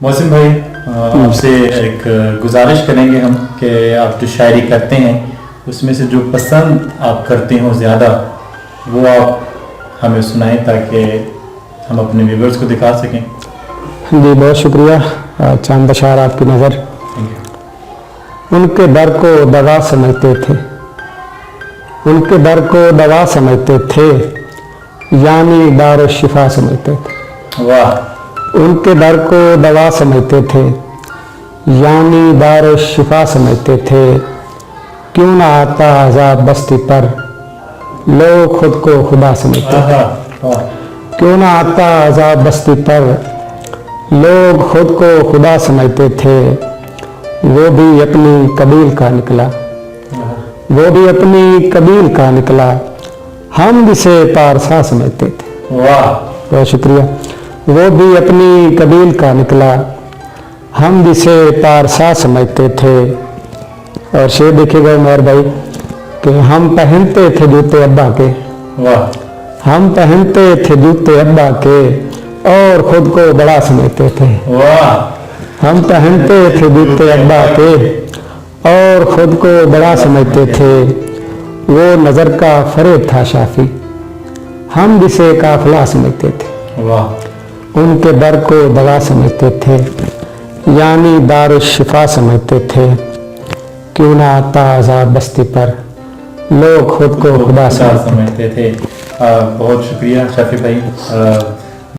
मोहसिन भाई, आपसे एक गुजारिश करेंगे हम कि आप जो शायरी करते हैं उसमें से जो पसंद आप करते हो ज़्यादा वो आप हमें सुनाएं ताकि हम अपने व्यूवर्स को दिखा सकें। जी बहुत शुक्रिया। चांद बशार आपकी नज़र। उनके दर को दवा समझते थे, उनके दर को दवा समझते थे, यानी दार शिफा समझते थे। वाह। उनके दर को दवा समझते थे, यानी दार शिफा समझते थे। क्यों ना आता आज़ाब बस्ती पर, लोग खुद को खुदा समझते थे। क्यों ना आता आज़ाब बस्ती पर, लोग खुद को खुदा समझते थे। वो भी अपनी कबील का निकला, वो भी अपनी कबील का निकला, हम जिसे पारसा समझते थे। वाह, बहुत शुक्रिया। वो भी अपनी कबील का निकला, हम जिसे पारसा समझते थे। और शेर देखिएगा उमर भाई कि हम पहनते थे जूते अब्बा के। वाह। हम पहनते थे जूते अब्बा के और खुद को बड़ा समझते थे। वाह। हम पहनते थे जूते अब्बा के और खुद को बड़ा समझते थे। वो नज़र का फरेब था शाफी, हम जिसे काफिला समझते थे। वाह। उनके दर को दवा समझते थे, यानी दार शिफा समझते थे। क्यों ना आता आज़ाब बस्ती पर, लोग खुद को खुदा समझते थे। बहुत शुक्रिया शाफी भाई।